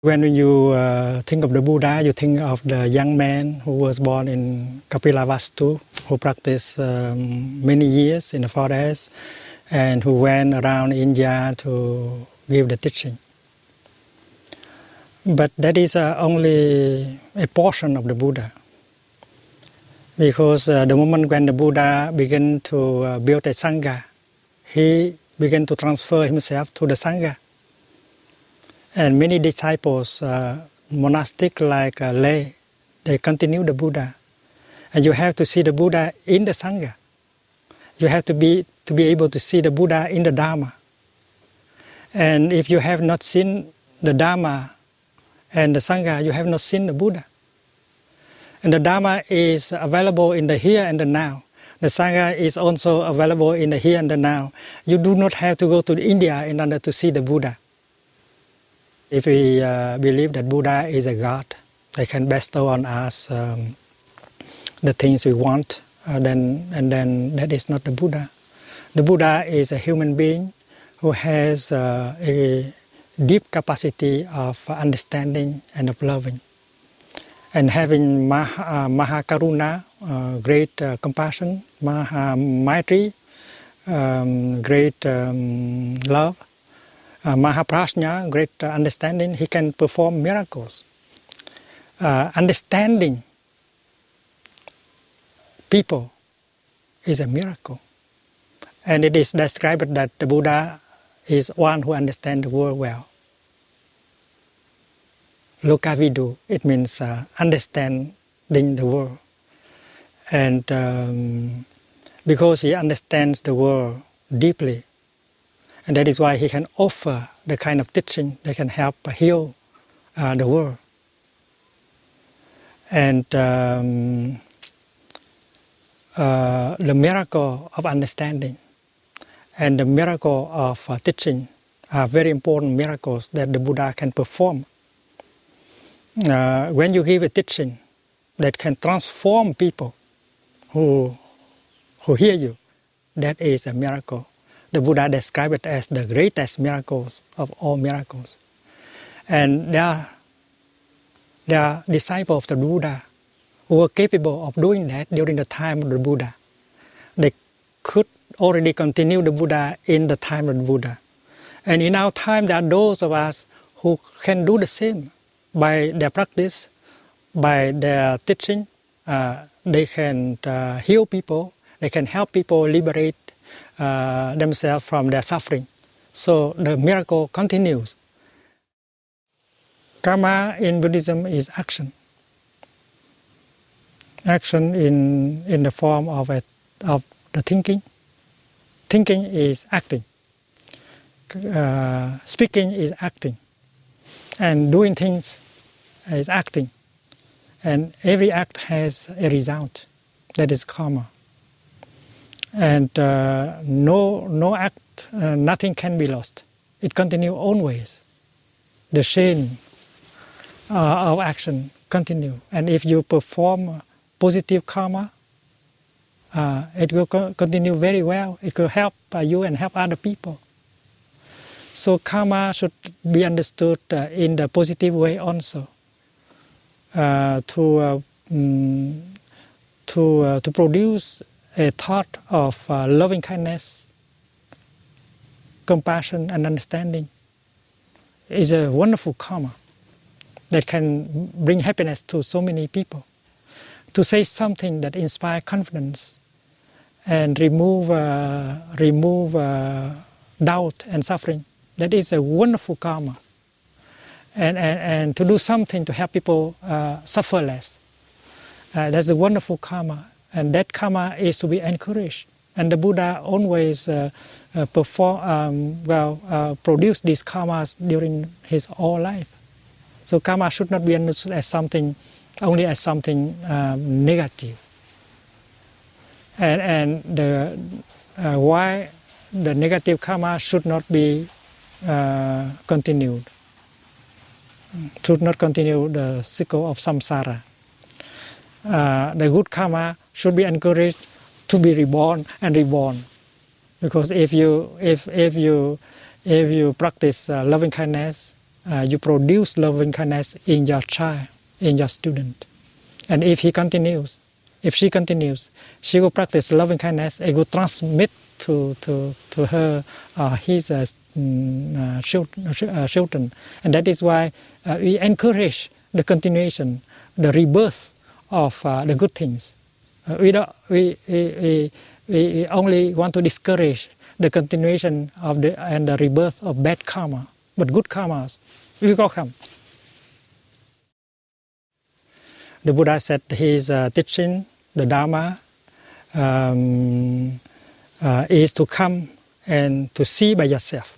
When you think of the Buddha, you think of the young man who was born in Kapilavastu, who practiced many years in the forest, and who went around India to give the teaching. But that is only a portion of the Buddha. Because the moment when the Buddha began to build a Sangha, he began to transfer himself to the Sangha. And many disciples, monastic like lay, they continue the Buddha. And you have to see the Buddha in the Sangha. You have to be able to see the Buddha in the Dharma. And if you have not seen the Dharma and the Sangha, you have not seen the Buddha. And the Dharma is available in the here and the now. The Sangha is also available in the here and the now. You do not have to go to India in order to see the Buddha. If we believe that Buddha is a God, they can bestow on us the things we want, then that is not the Buddha. The Buddha is a human being who has a deep capacity of understanding and of loving. And having Mahakaruna, great compassion, Maitri, great love, Mahaprajna, great understanding, he can perform miracles. Understanding people is a miracle. And it is described that the Buddha is one who understands the world well. Lokavidu, it means understanding the world. And because he understands the world deeply, and that is why he can offer the kind of teaching that can help heal the world. And the miracle of understanding and the miracle of teaching are very important miracles that the Buddha can perform. When you give a teaching that can transform people who hear you, that is a miracle. The Buddha described it as the greatest miracles of all miracles. And there are disciples of the Buddha who were capable of doing that during the time of the Buddha. They could already continue the Buddha in the time of the Buddha. And in our time, there are those of us who can do the same by their practice, by their teaching. They can heal people, they can help people liberate themselves from their suffering. So the miracle continues. Karma in Buddhism is action. Action in the form of the thinking. Thinking is acting. Speaking is acting. And doing things is acting. And every act has a result. That is karma. And no act, nothing can be lost. It continues always. The chain of action continue. And if you perform positive karma, it will continue very well. It will help you and help other people. So karma should be understood in the positive way also. To produce a thought of loving kindness, compassion and understanding is a wonderful karma that can bring happiness to so many people. To say something that inspires confidence and remove doubt and suffering, that is a wonderful karma. And to do something to help people suffer less, that's a wonderful karma. And that karma is to be encouraged. And the Buddha always produced these karmas during his whole life. So karma should not be understood as something, only as something negative. And why the negative karma should not be continued. Should not continue the cycle of samsara. The good karma should be encouraged to be reborn and reborn, because if you practice loving kindness you produce loving kindness in your child, in your student. And if she continues, she will practice loving kindness. It will transmit to her his children. And that is why we encourage the continuation, the rebirth of the good things. We only want to discourage the continuation of and the rebirth of bad karma, but good karmas will come. The Buddha said his teaching, the Dharma, is to come and to see by yourself.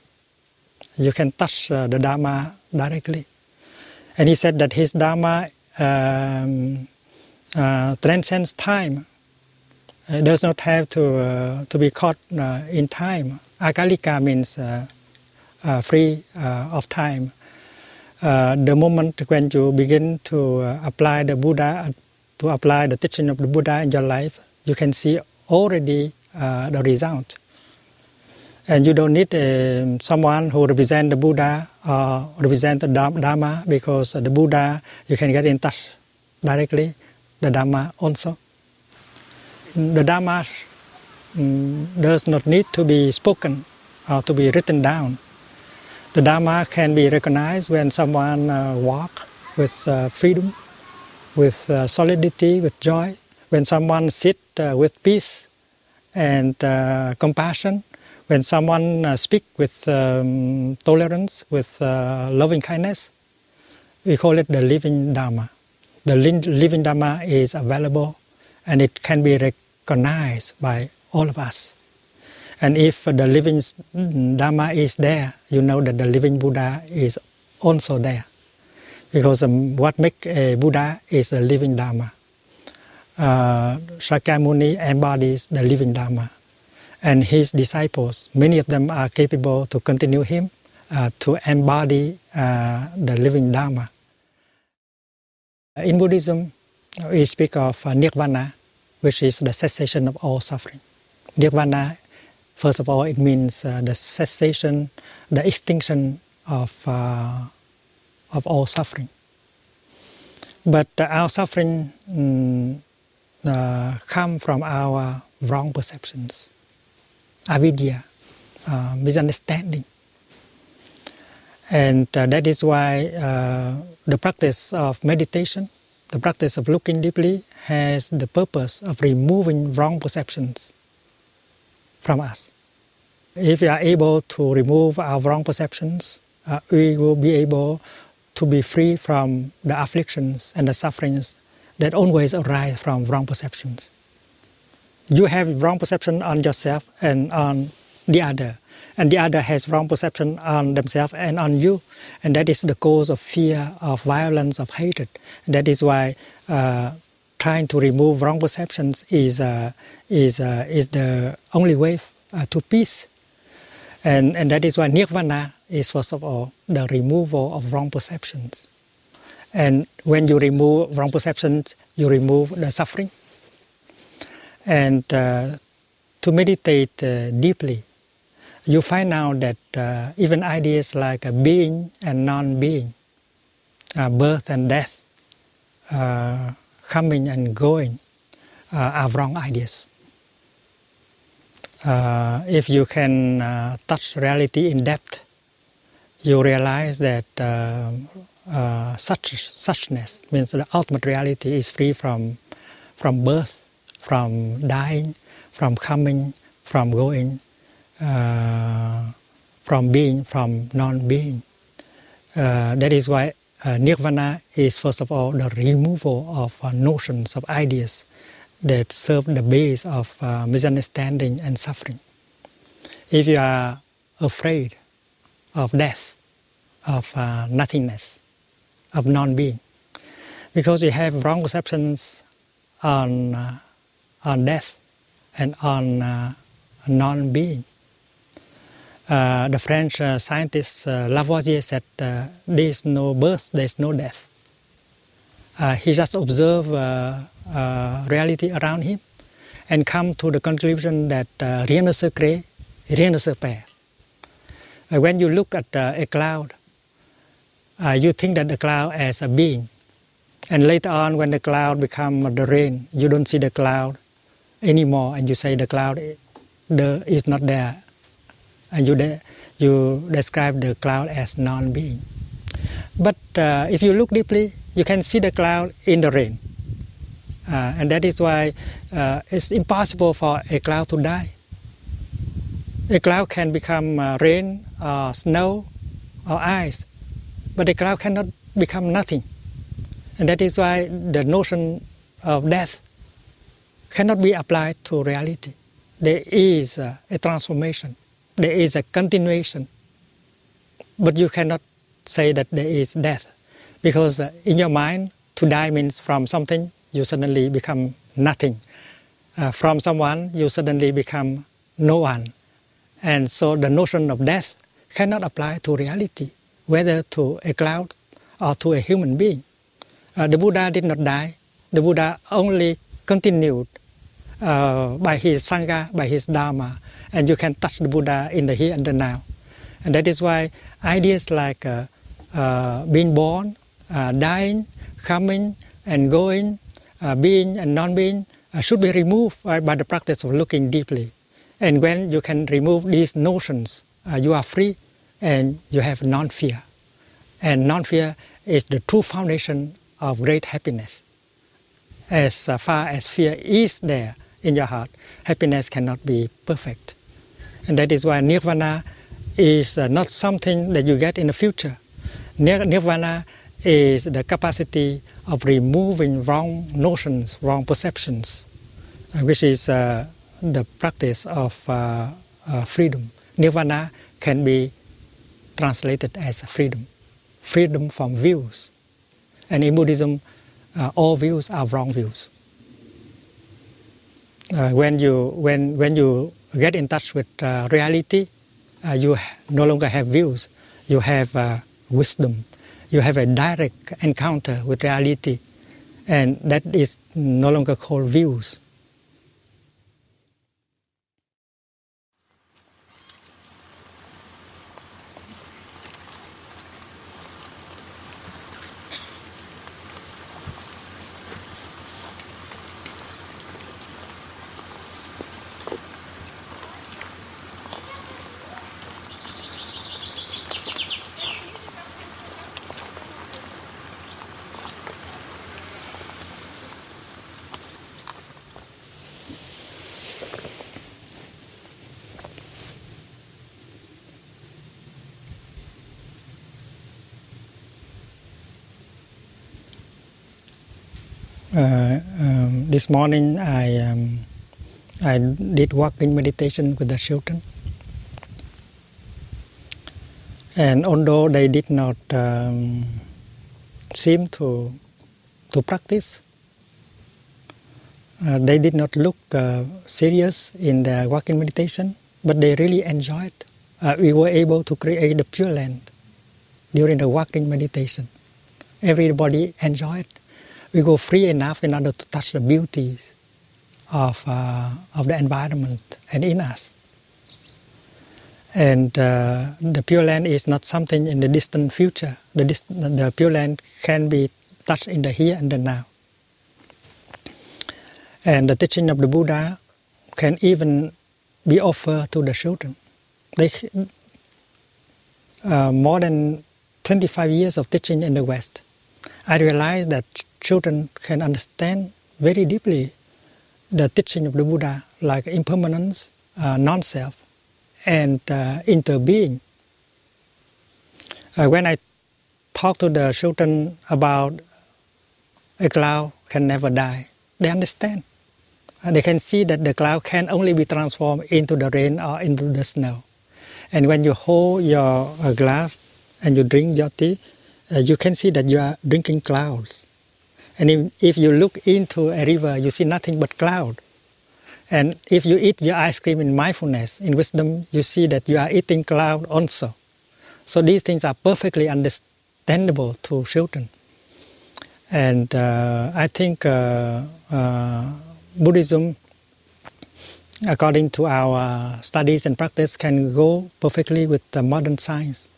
You can touch the Dharma directly. And he said that his Dharma transcends time. It does not have to be caught in time. Akalika means free of time. The moment when you begin to apply the Buddha, to apply the teaching of the Buddha in your life, you can see already the result. And you don't need someone who represents the Buddha or represent the Dharma, because the Buddha, you can get in touch directly, the Dharma also. The Dharma does not need to be spoken or to be written down. The Dharma can be recognized when someone walks with freedom, with solidity, with joy. When someone sits with peace and compassion. When someone speaks with tolerance, with loving kindness. We call it the living Dharma. The living Dharma is available and it can be recognized by all of us. And if the living Dharma is there, you know that the living Buddha is also there. Because what makes a Buddha is the living Dharma. Shakyamuni embodies the living Dharma. And his disciples, many of them are capable to continue him, to embody the living Dharma. In Buddhism, we speak of Nirvana, which is the cessation of all suffering. Nirvana, first of all, it means the cessation, the extinction of all suffering. But our suffering come from our wrong perceptions, avidya, misunderstanding. And that is why the practice of meditation, the practice of looking deeply, has the purpose of removing wrong perceptions from us. If we are able to remove our wrong perceptions, we will be able to be free from the afflictions and the sufferings that always arise from wrong perceptions. You have wrong perception on yourself and on the other. And the other has wrong perception on themselves and on you. And that is the cause of fear, of violence, of hatred. And that is why trying to remove wrong perceptions is the only way to peace. And that is why Nirvana is, first of all, the removal of wrong perceptions. And when you remove wrong perceptions, you remove the suffering. And to meditate deeply, you find out that even ideas like being and non-being, birth and death, coming and going, are wrong ideas. If you can touch reality in depth, you realize that suchness means the ultimate reality is free from birth, from dying, from coming, from going, from being, from non-being. That is why Nirvana is, first of all, the removal of notions, of ideas that serve the base of misunderstanding and suffering. If you are afraid of death, of nothingness, of non-being, because you have wrong perceptions on death and on non-being. The French scientist Lavoisier said, there is no birth, there is no death. He just observed reality around him and come to the conclusion that rien ne se crée, rien ne se perd. When you look at a cloud, you think that the cloud as a being. And later on, when the cloud becomes the rain, you don't see the cloud anymore, and you say the cloud is not there. And you describe the cloud as non-being. But if you look deeply, you can see the cloud in the rain. And that is why it's impossible for a cloud to die. A cloud can become rain, or snow, or ice, but a cloud cannot become nothing. And that is why the notion of death cannot be applied to reality. There is a transformation. There is a continuation. But you cannot say that there is death. Because in your mind, to die means from something, you suddenly become nothing. From someone, you suddenly become no one. And so the notion of death cannot apply to reality, whether to a cloud or to a human being. The Buddha did not die. The Buddha only continued by his Sangha, by his Dharma. And you can touch the Buddha in the here and the now. And that is why ideas like being born, dying, coming and going, being and non-being should be removed by the practice of looking deeply. And when you can remove these notions, you are free and you have non-fear. And non-fear is the true foundation of great happiness. As far as fear is there in your heart, happiness cannot be perfect. And that is why nirvana is not something that you get in the future. Nirvana is the capacity of removing wrong notions, wrong perceptions, which is the practice of freedom. Nirvana can be translated as freedom, freedom from views. And in Buddhism, all views are wrong views. When you get in touch with reality, you no longer have views. You have wisdom. You have a direct encounter with reality, and that is no longer called views. This morning I did walking meditation with the children, and although they did not seem to practice, they did not look serious in their walking meditation, but they really enjoyed. We were able to create the Pure Land during the walking meditation. Everybody enjoyed. We go free enough in order to touch the beauties of the environment and in us. And the Pure Land is not something in the distant future. The Pure Land can be touched in the here and the now. And the teaching of the Buddha can even be offered to the children. More than 25 years of teaching in the West, I realized that children can understand very deeply the teaching of the Buddha, like impermanence, non-self, and interbeing. When I talk to the children about a cloud can never die, they understand. They can see that the cloud can only be transformed into the rain or into the snow. And when you hold your glass and you drink your tea, you can see that you are drinking clouds. And if you look into a river, you see nothing but cloud. And if you eat your ice cream in mindfulness, in wisdom, you see that you are eating cloud also. So these things are perfectly understandable to children. And I think Buddhism, according to our studies and practice, can go perfectly with the modern science.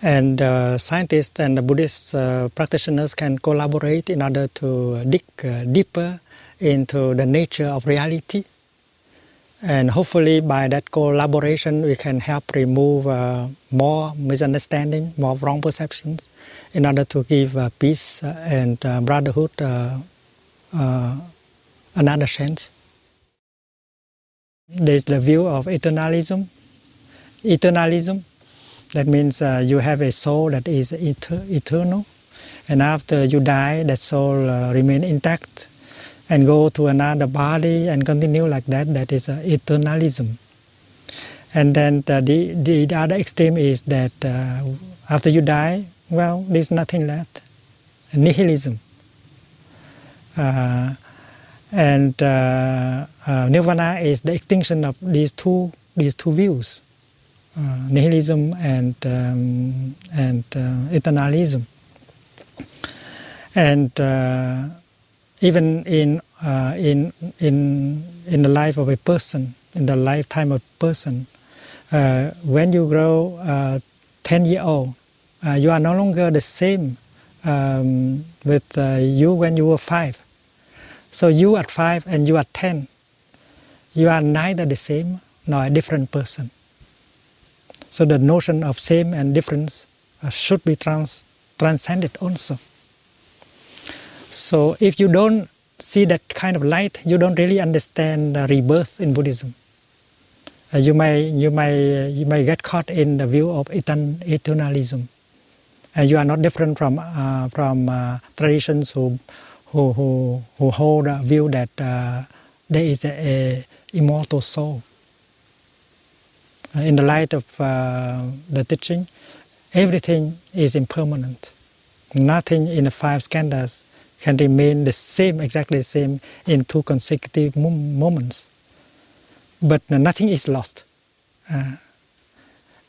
And scientists and the Buddhist practitioners can collaborate in order to dig deeper into the nature of reality. And hopefully by that collaboration we can help remove more misunderstanding, more wrong perceptions, in order to give peace and brotherhood another chance. There's the view of eternalism. Eternalism, that means you have a soul that is eternal, and after you die, that soul remain intact and go to another body and continue like that. That is eternalism. And then the other extreme is that after you die, well, there's nothing left. Nihilism. And nirvana is the extinction of these two views, nihilism and eternalism. And even in the life of a person, in the lifetime of a person, when you grow 10-year-old, you are no longer the same with you when you were 5. So you at 5 and you at 10, you are neither the same nor a different person. So the notion of same and difference should be transcended also. So if you don't see that kind of light, you don't really understand rebirth in Buddhism. You may get caught in the view of eternalism, and you are not different from traditions who hold a view that there is a immortal soul. In the light of the teaching, everything is impermanent. Nothing in the 5 skandhas can remain the same, exactly the same, in 2 consecutive moments. But nothing is lost.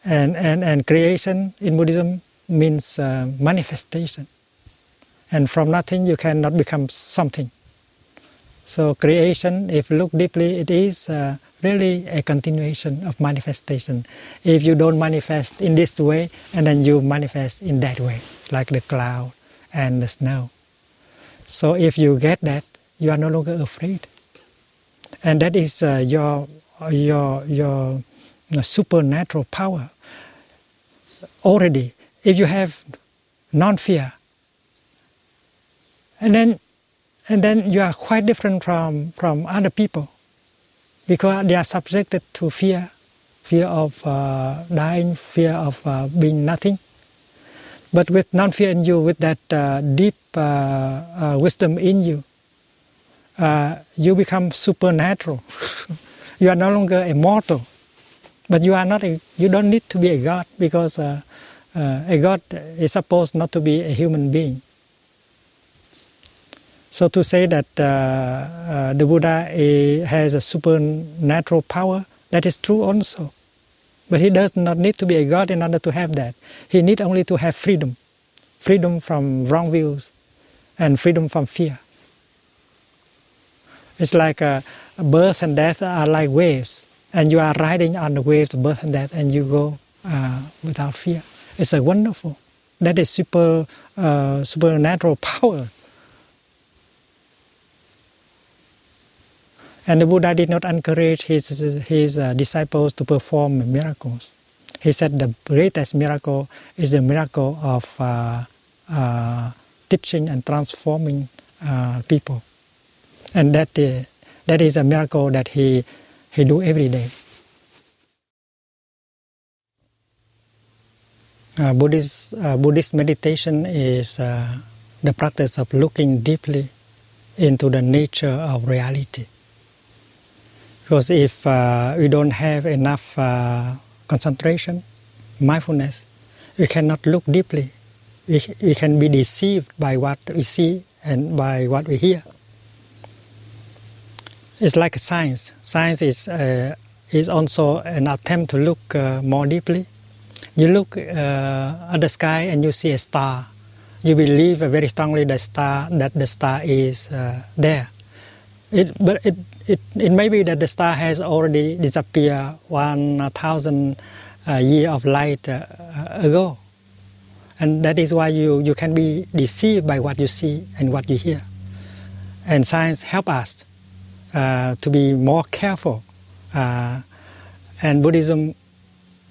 And creation in Buddhism means manifestation. And from nothing you cannot become something. So creation, if you look deeply, it is really a continuation of manifestation. If you don't manifest in this way, and then you manifest in that way, like the cloud and the snow. So if you get that, you are no longer afraid. And that is your supernatural power. Already, if you have non-fear, and then you are quite different from other people, because they are subjected to fear of dying, fear of being nothing. But with non-fear in you, with that deep wisdom in you, you become supernatural. You are no longer immortal, but you are not. You don't need to be a god, because a god is supposed not to be a human being. So to say that the Buddha has a supernatural power, that is true also. But he does not need to be a god in order to have that. He needs only to have freedom. Freedom from wrong views and freedom from fear. It's like birth and death are like waves. And you are riding on the waves of birth and death, and you go without fear. It's a wonderful. That is supernatural power. And the Buddha did not encourage his disciples to perform miracles. He said the greatest miracle is the miracle of teaching and transforming people. And that is a miracle that he do every day. Buddhist meditation is the practice of looking deeply into the nature of reality. Because if we don't have enough concentration, mindfulness, we cannot look deeply. We can be deceived by what we see and by what we hear. It's like science. Science is also an attempt to look more deeply. You look at the sky and you see a star. You believe very strongly that the star is there. But it may be that the star has already disappeared 1,000 years of light ago. And that is why you can be deceived by what you see and what you hear. And science helps us to be more careful. And Buddhism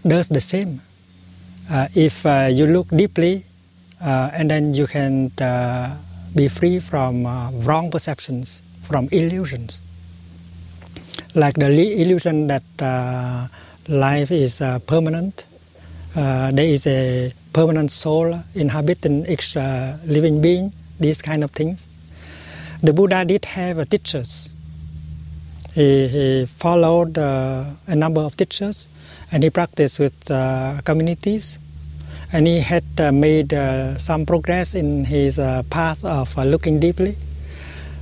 does the same. If you look deeply, and then you can be free from wrong perceptions, from illusions. Like the illusion that life is permanent. There is a permanent soul inhabiting each living being, these kind of things. The Buddha did have teachers. He followed a number of teachers, and he practiced with communities. And he had made some progress in his path of looking deeply.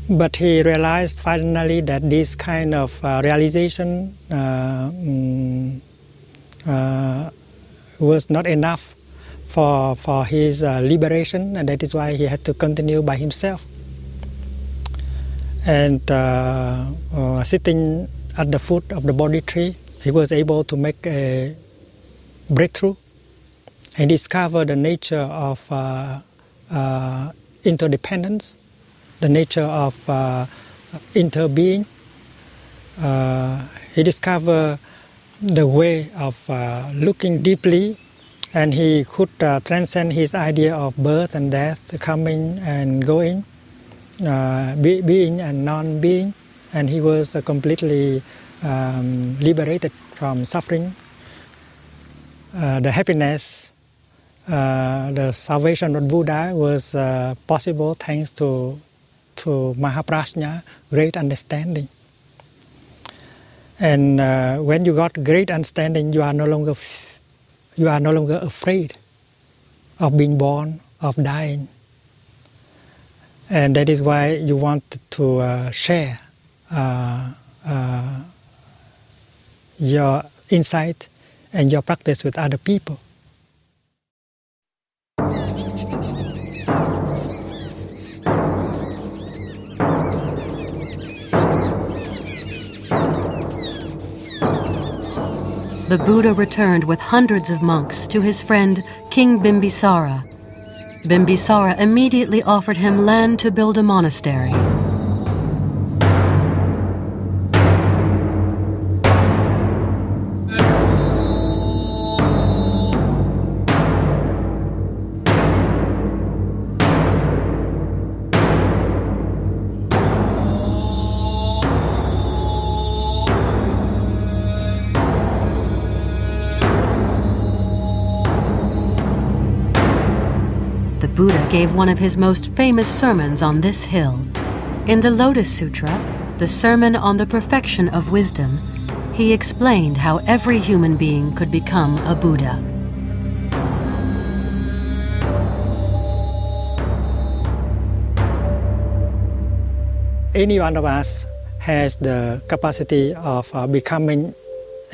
But he realized finally that this kind of realization was not enough for his liberation, and that is why he had to continue by himself. And sitting at the foot of the Bodhi tree, he was able to make a breakthrough and discover the nature of interdependence, the nature of interbeing. He discovered the way of looking deeply, and he could transcend his idea of birth and death, coming and going, being and non-being, and he was completely liberated from suffering. The happiness, the salvation of Buddha was possible thanks to Mahaprajna, great understanding. And when you got great understanding, you are no longer afraid of being born, of dying. And that is why you want to share your insight and your practice with other people. The Buddha returned with hundreds of monks to his friend King Bimbisara. Bimbisara immediately offered him land to build a monastery. Buddha gave one of his most famous sermons on this hill. In the Lotus Sutra, the Sermon on the Perfection of Wisdom, he explained how every human being could become a Buddha. Any one of us has the capacity of becoming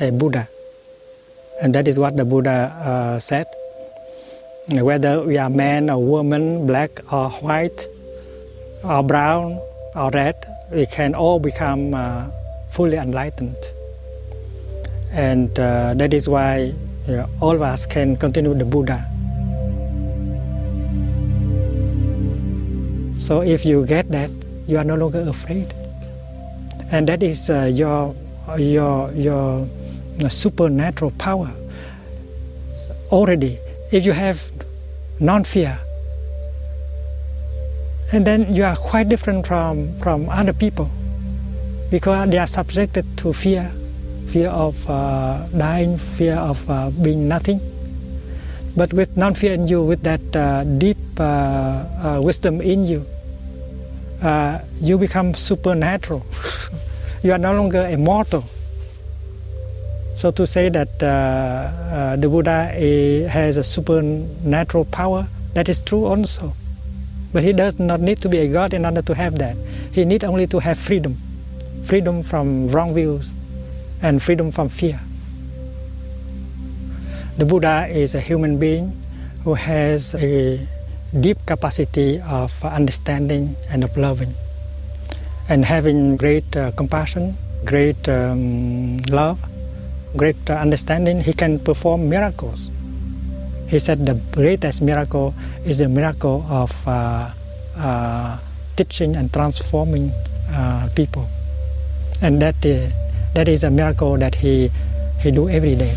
a Buddha. And that is what the Buddha said. Whether we are man or woman, black or white, or brown or red, we can all become fully enlightened. And that is why all of us can continue the Buddha. So if you get that, you are no longer afraid. And that is your supernatural power. Already, if you have non-fear, and then you are quite different from other people, because they are subjected to fear of dying, fear of being nothing. But with non-fear in you, with that deep wisdom in you, you become supernatural. You are no longer immortal. So to say that the Buddha has a supernatural power, that is true also. But he does not need to be a god in order to have that. He needs only to have freedom. Freedom from wrong views and freedom from fear. The Buddha is a human being who has a deep capacity of understanding and of loving. And having great compassion, great love, great understanding, he can perform miracles. He said the greatest miracle is the miracle of teaching and transforming people, and that is a miracle that he do every day.